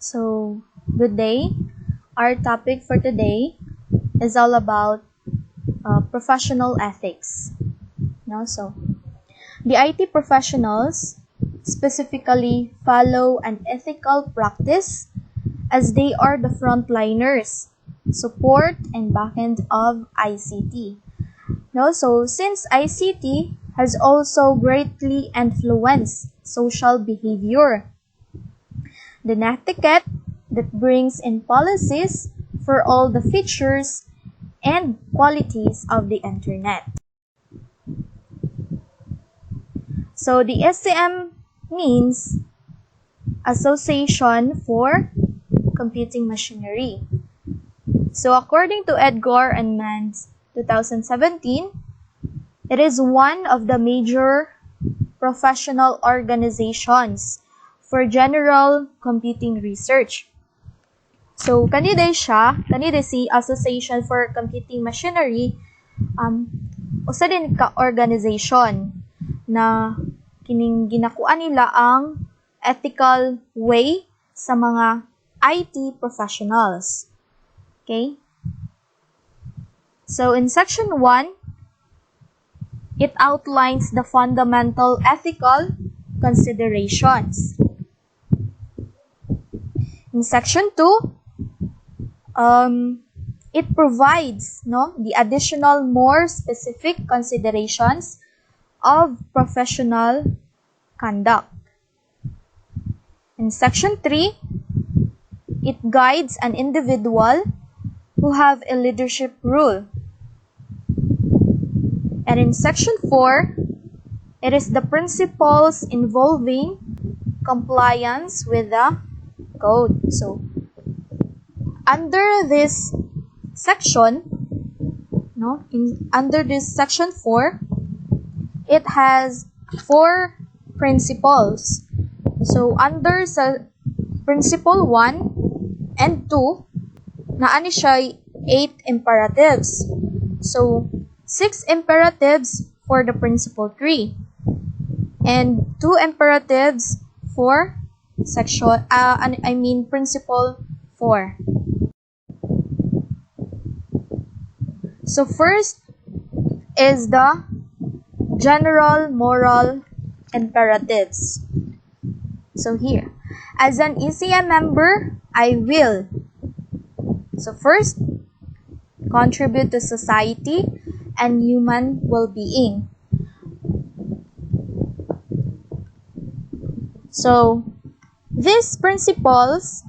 So, good day. Our topic for today is all about professional ethics. So, the IT professionals specifically follow an ethical practice as they are the frontliners, support, and backend of ICT. So, since ICT has also greatly influenced social behavior, the netiquette that brings in policies for all the features and qualities of the internet. So the SCM means Association for Computing Machinery. So according to Edgar and Mann's 2017, it is one of the major professional organizations for general computing research. So kanina si Association for Computing Machinery usa din ka organization na kining ginakuan nila ang ethical way sa mga IT professionals. Okay? So in section 1, it outlines the fundamental ethical considerations. In section 2, it provides the additional more specific considerations of professional conduct. In section 3, it guides an individual who have a leadership role. And in section 4, it is the principles involving compliance with the code. So, under this section, under this section 4, it has 4 principles. So, under sa principle 1 and 2, naani siya 8 imperatives. So, 6 imperatives for the principle 3 and 2 imperatives for principle 4. So first is the general moral imperatives. So here, as an ECM member, I will. So first, contribute to society and human well-being. So these principles,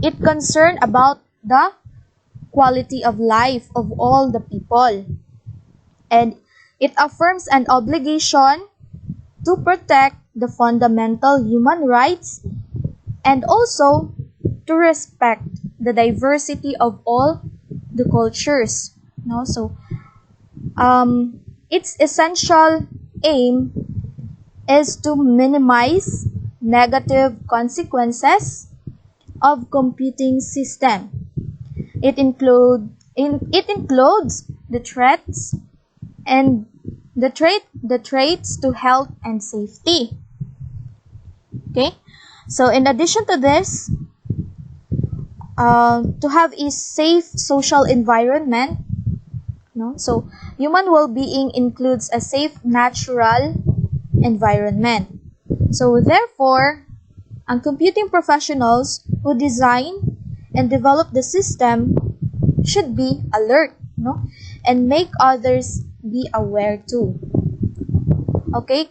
it concern about the quality of life of all the people. And it affirms an obligation to protect the fundamental human rights and also to respect the diversity of all the cultures. So, its essential aim is to minimize negative consequences of computing system. It includes the threats and the traits to health and safety. Okay, so in addition to this, to have a safe social environment, so human well-being includes a safe natural environment. So therefore, ang computing professionals who design and develop the system should be alert, and make others be aware too. Okay,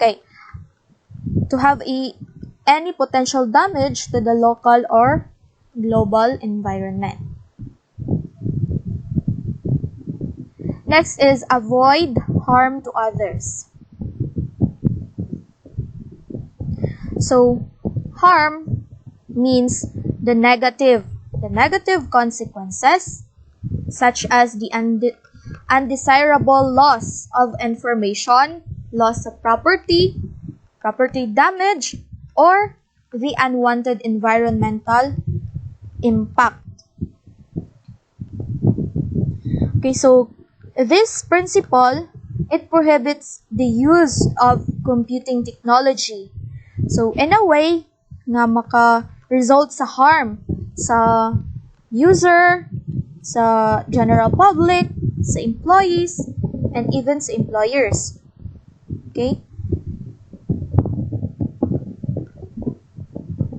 to have any potential damage to the local or global environment. Next is avoid harm to others. So harm means the negative consequences, such as the undesirable loss of information, loss of property damage, or the unwanted environmental impact. Okay, so this principle, it prohibits the use of computing technology. So in a way, nga maka result sa harm sa user, sa general public, sa employees, and even sa employers. Okay?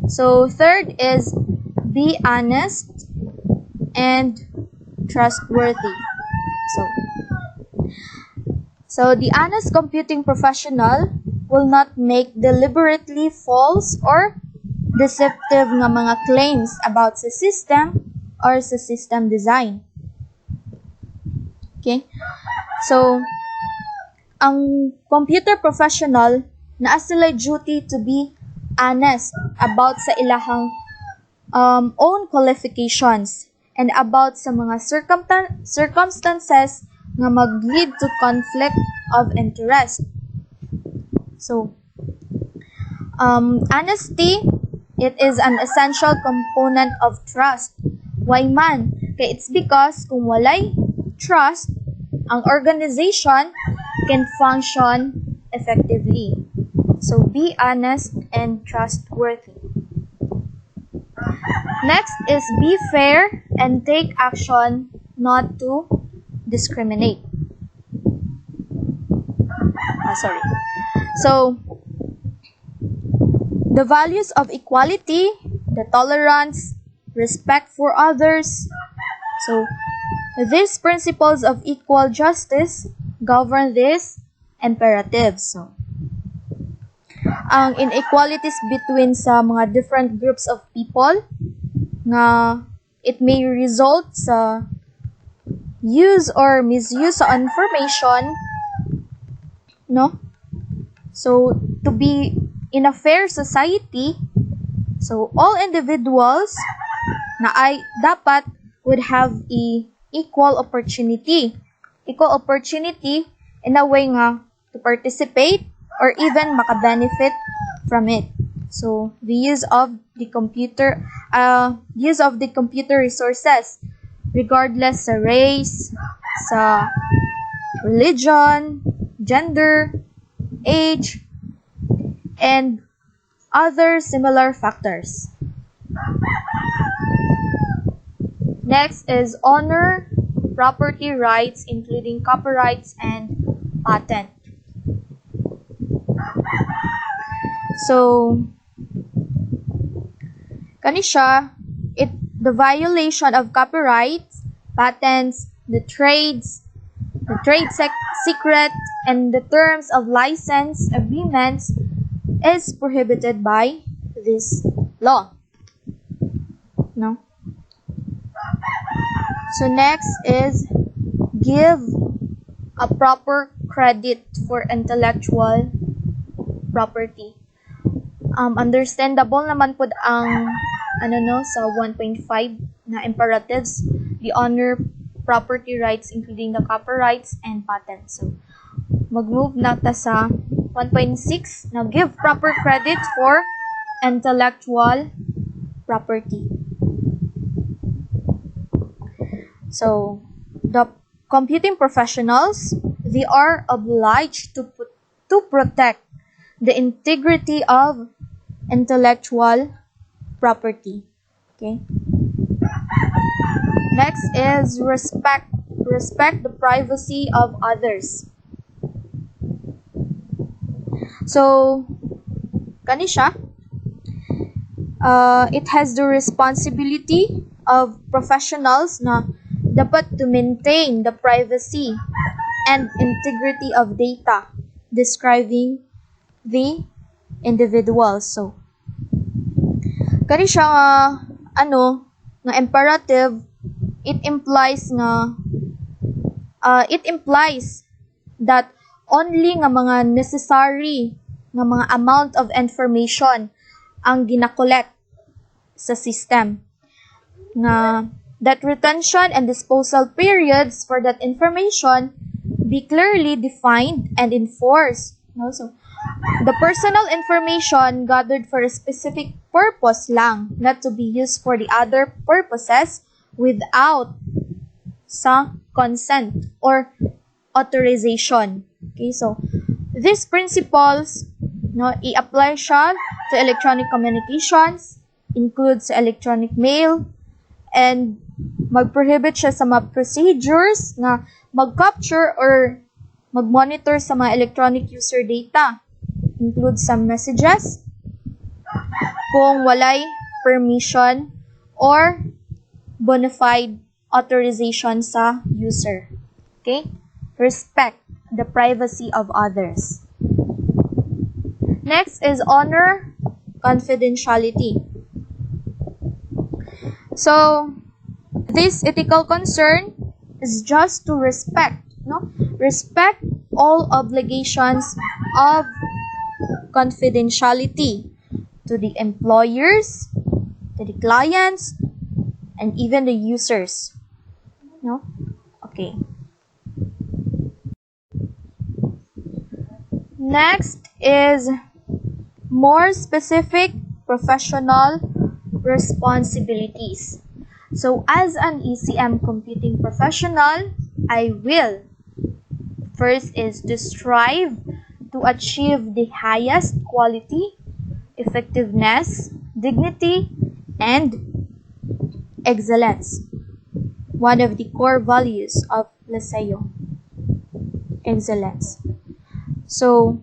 So, third is be honest and trustworthy. So the honest computing professional will not make deliberately false or deceptive nga mga claims about sa system or sa system design. Okay? So, ang computer professional naa sila duty to be honest about sa ilahang own qualifications and about sa mga circumstances nga mag-lead to conflict of interest. So, honesty, it is an essential component of trust. Why man? Kaya it's because kung walay trust, ang organization can function effectively. So, be honest and trustworthy. Next is be fair and take action not to discriminate. So, the values of equality, the tolerance, respect for others. So, these principles of equal justice govern these imperatives. So, ang inequalities between sa mga different groups of people nga it may result sa use or misuse sa information, no? So, to be in a fair society, so all individuals na ay dapat would have equal opportunity. Equal opportunity in a way nga to participate or even maka-benefit from it. So, the use of the computer resources, regardless sa race, sa religion, gender, age, and other similar factors. Next is honor property rights, including copyrights and patent. So, kani siya, the violation of copyrights, patents, the trade secret, and the terms of license agreements is prohibited by this law. No? So next is give a proper credit for intellectual property. Understandable naman po ang sa 1.5 na imperatives, the honor property rights including the copyrights and patents. So mag-move na ta sa 1.6 na give proper credit for intellectual property. So the computing professionals, they are obliged to protect the integrity of intellectual property. Okay. Next is respect the privacy of others. So, kani siya, it has the responsibility of professionals na dapat to maintain the privacy and integrity of data describing the individual. So, kani siya nga imperative, it implies that only nga mga necessary nga mga amount of information ang ginakolekt sa system, nga that retention and disposal periods for that information be clearly defined and enforced. No? So, the personal information gathered for a specific purpose lang, not to be used for the other purposes without sa consent or authorization. Okay, so these principles, i-apply siya to electronic communications, include sa electronic mail, and mag-prohibit siya sa mga procedures na mag-capture or mag-monitor sa mga electronic user data, include sa messages, kung walay permission or bona fide authorization sa user. Okay? Respect the privacy of others. Next is honor confidentiality. So, this ethical concern is just to respect, no? Respect all obligations of confidentiality to the employers, to the clients, and even the users. No? Okay. Next is more specific professional responsibilities. So, as an ECM computing professional, I will first is to strive to achieve the highest quality, effectiveness, dignity, and excellence. One of the core values of Liceo. Excellence. So,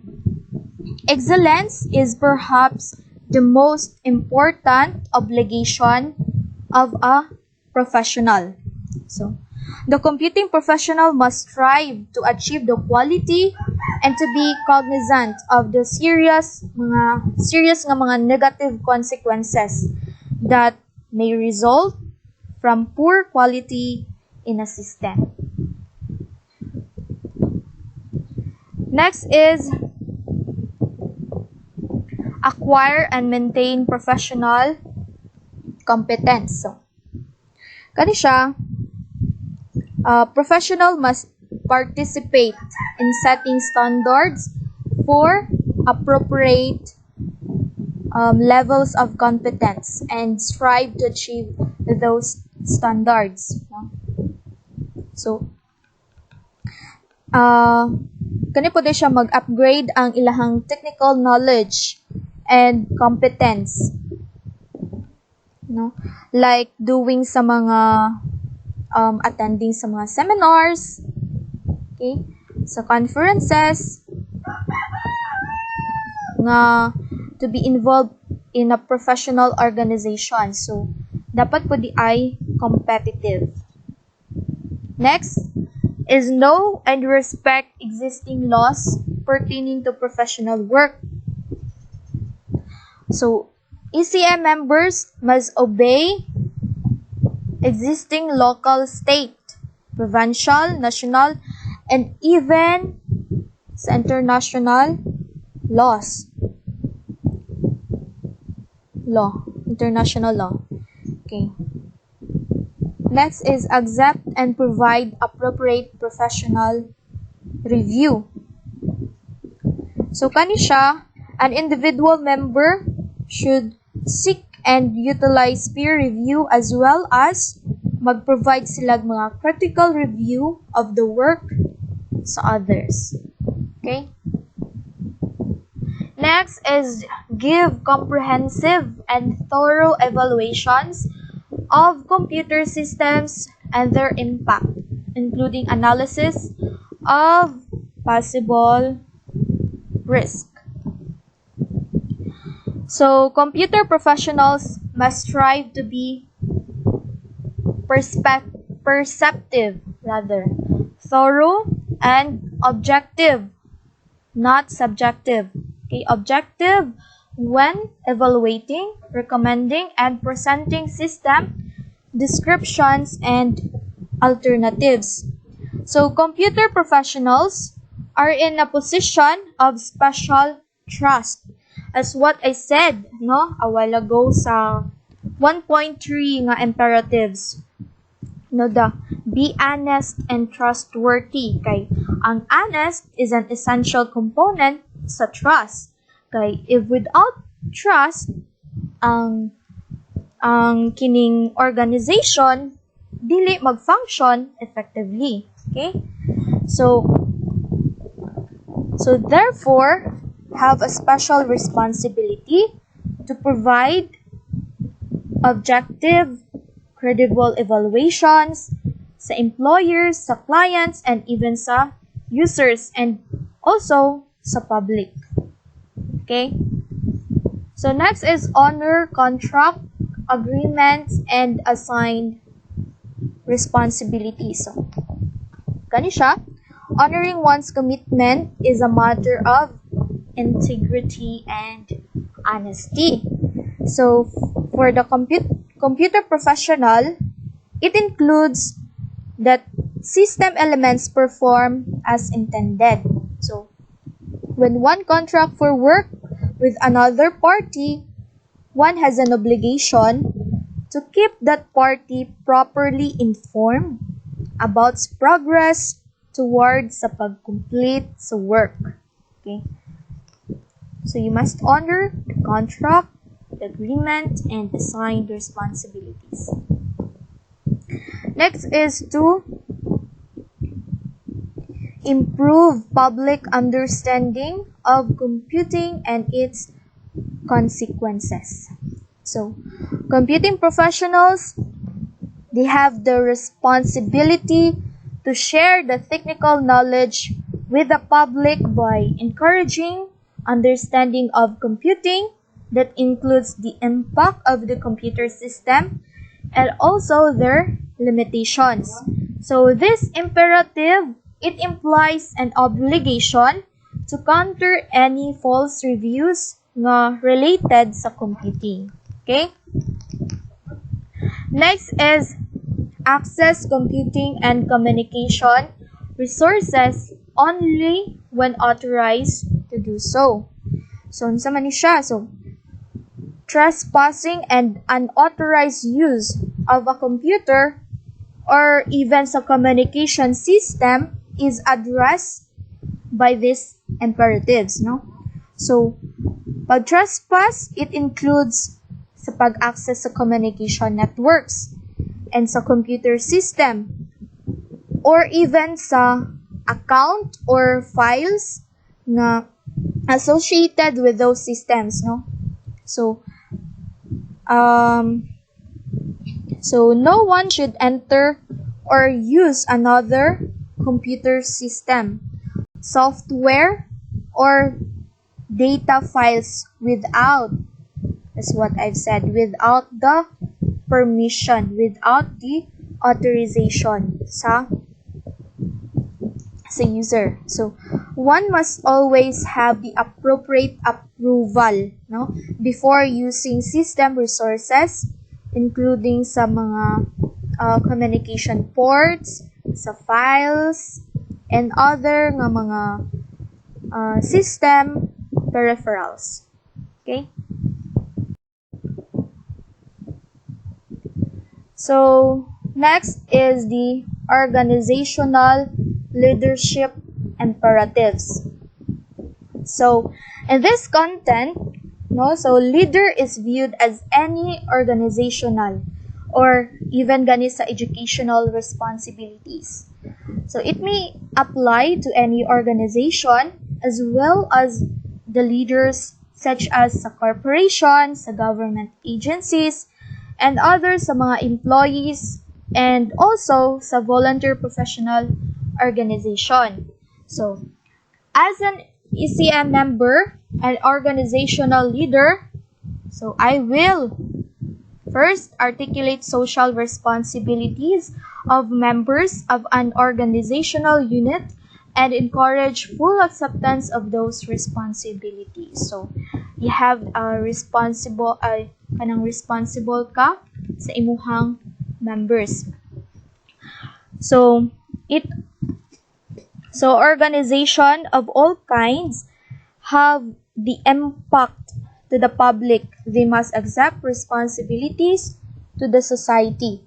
excellence is perhaps the most important obligation of a professional. So, the computing professional must strive to achieve the quality and to be cognizant of the serious nga mga negative consequences that may result from poor quality in a system. Next is acquire and maintain professional competence. So, kani siya, professional must participate in setting standards for appropriate levels of competence and strive to achieve those standards. So, kani po din siya mag-upgrade ang ilahang technical knowledge and competence. No? Like doing sa mga attending sa mga seminars, okay? Sa conferences, nga to be involved in a professional organization. So, dapat po di ay competitive. Next is know and respect existing laws pertaining to professional work. So, ECM members must obey existing local, state, provincial, national, and even international laws. International law. Okay. Next is accept and provide appropriate professional review. So, kani siya, an individual member should seek and utilize peer review as well as mag-provide sila mga critical review of the work sa others. Okay? Next is give comprehensive and thorough evaluations of computer systems and their impact, including analysis of possible risk. So, computer professionals must strive to be perceptive, thorough, and objective, not subjective. Okay, objective when evaluating, recommending, and presenting system descriptions and alternatives. So, computer professionals are in a position of special trust. As what I said, no, a while ago sa 1.3 nga imperatives. No, the be honest and trustworthy. Kay ang honest is an essential component sa trust. Kay if without trust, ang kining organization dili mag-function effectively. Okay? So therefore, have a special responsibility to provide objective, credible evaluations sa employers, sa clients, and even sa users, and also sa public. Okay? So next is honor contract, agreements, and assigned responsibilities. So, gani siya. Honoring one's commitment is a matter of integrity and honesty. So, for the computer professional, it includes that system elements perform as intended. So, when one contract for work with another party, one has an obligation to keep that party properly informed about progress towards sa pag-complete sa work. Okay? So, you must honor the contract, the agreement, and assigned responsibilities. Next is to improve public understanding of computing and its consequences. So, computing professionals, they have the responsibility to share the technical knowledge with the public by encouraging understanding of computing that includes the impact of the computer system and also their limitations. So this imperative, it implies an obligation to counter any false reviews nga related sa computing. Okay? Next is access computing and communication resources only when authorized to do so. So, unsa man ni siya? So, trespassing and unauthorized use of a computer or even sa communication system is addressed by these imperatives, no? So, pag trespass, it includes sa pag-access sa communication networks and sa computer system or even sa account or files na associated with those systems, no? So no one should enter or use another computer system, software, or data files without, that's what I've said, without the permission, without the authorization sa user. So, one must always have the appropriate approval, no, before using system resources, including sa mga communication ports, sa files, and other nga mga system peripherals. Okay? So, next is the organizational leadership imperatives. So, in this content, no, so leader is viewed as any organizational or even gani sa educational responsibilities. So, it may apply to any organization as well as the leaders such as sa corporation, sa government agencies, and others sa mga employees, and also sa volunteer professional organization. So, as an ECM member and organizational leader, so I will first articulate social responsibilities of members of an organizational unit and encourage full acceptance of those responsibilities. So, you have responsible ka sa imuhang members. So organization of all kinds have the impact to the public. They must accept responsibilities to the society.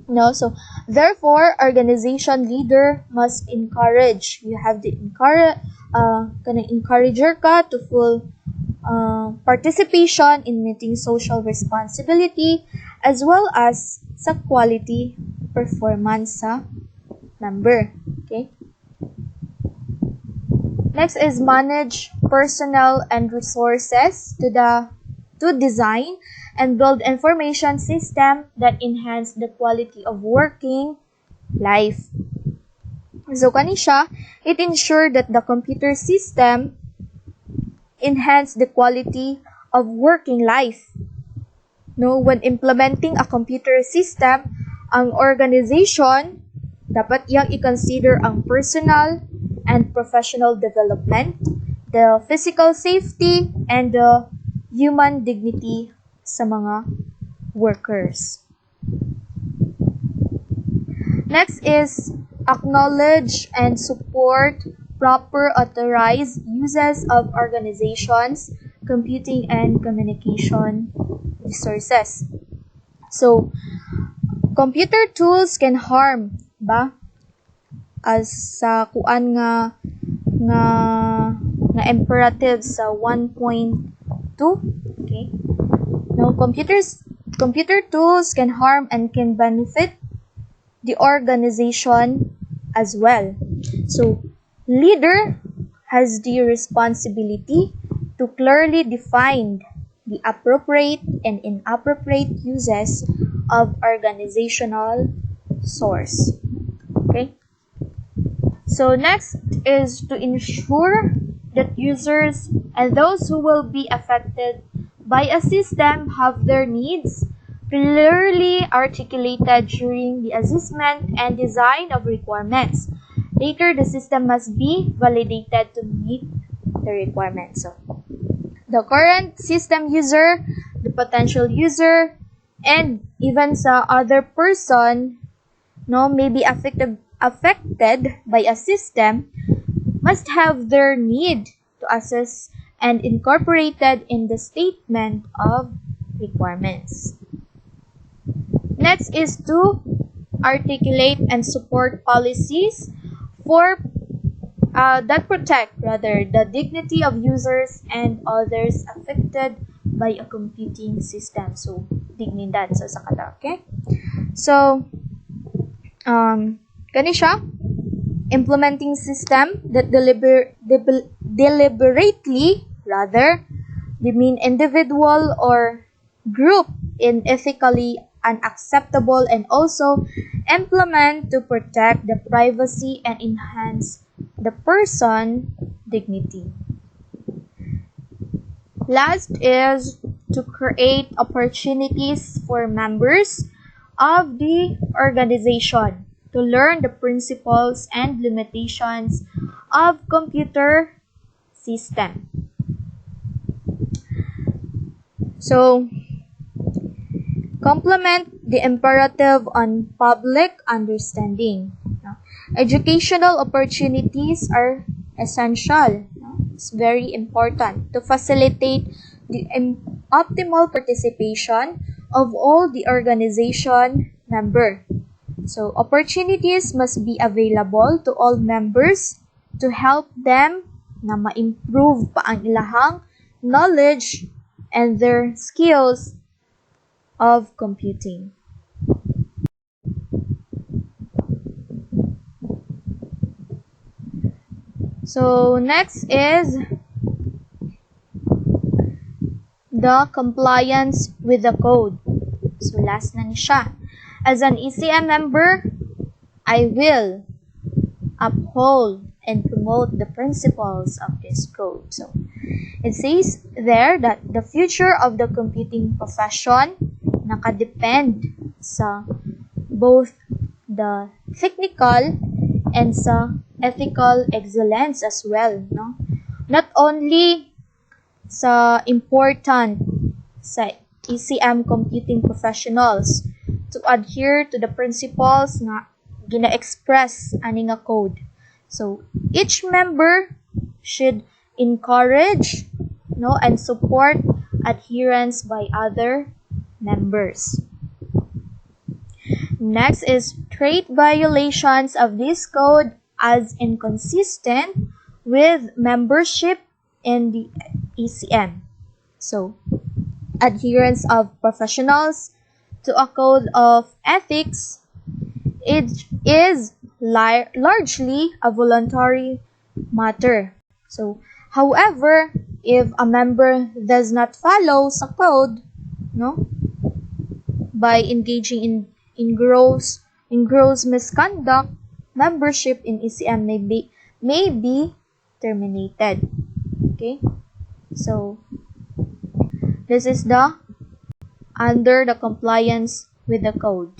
No, so therefore, organization leader must encourage. You have the encourager ka to full participation in meeting social responsibility as well as sa quality performance sa member. Okay? Next is manage personnel and resources to to design and build information system that enhance the quality of working life. So kani siya, it ensure that the computer system enhance the quality of working life. No, when implementing a computer system, ang organization dapat iyang i-consider ang personal and professional development, the physical safety, and the human dignity sa mga workers. Next is acknowledge and support proper authorized uses of organizations, computing, and communication resources. So, computer tools can harm ba as sa kuan nga imperative sa 1.2. Okay, no, computer tools can harm and can benefit the organization as well. So leader has the responsibility to clearly define the appropriate and inappropriate uses of organizational source. Okay? So next is to ensure that users and those who will be affected by a system have their needs clearly articulated during the assessment and design of requirements. Later, the system must be validated to meet the requirements. So, the current system user, the potential user, and even sa other person may be affected by a system must have their need to assess and incorporated in the statement of requirements. Next is to articulate and support policies that protect the dignity of users and others affected by a computing system. So, dignidad sa sakata, okay? So, kani siya, implementing system that deliberately demean individual or group in ethically unacceptable and also implement to protect the privacy and enhance the person dignity. Last is to create opportunities for members of the organization to learn the principles and limitations of computer system. So, complement the imperative on public understanding. Educational opportunities are essential. It's very important to facilitate the optimal participation of all the organization member. So, opportunities must be available to all members to help them na ma-improve pa ang ilahang knowledge and their skills of computing. So, next is the compliance with the code. So, last na ni siya. As an ECM member, I will uphold and promote the principles of this code. So, it says there that the future of the computing profession nakadepend sa both the technical and sa ethical excellence as well, no? Not only sa important sa ECM computing professionals to adhere to the principles na gina-express ani nga code. So, each member should encourage and support adherence by other members. Next is treat violations of this code as inconsistent with membership in the ECM. So, adherence of professionals to a code of ethics, it is largely a voluntary matter. So, However, if a member does not follow sa code, no, by engaging in gross misconduct, membership in ECM may be terminated. Okay? So, this is the under the compliance with the code.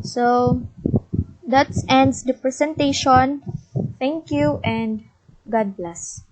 So, that ends the presentation. Thank you and God bless.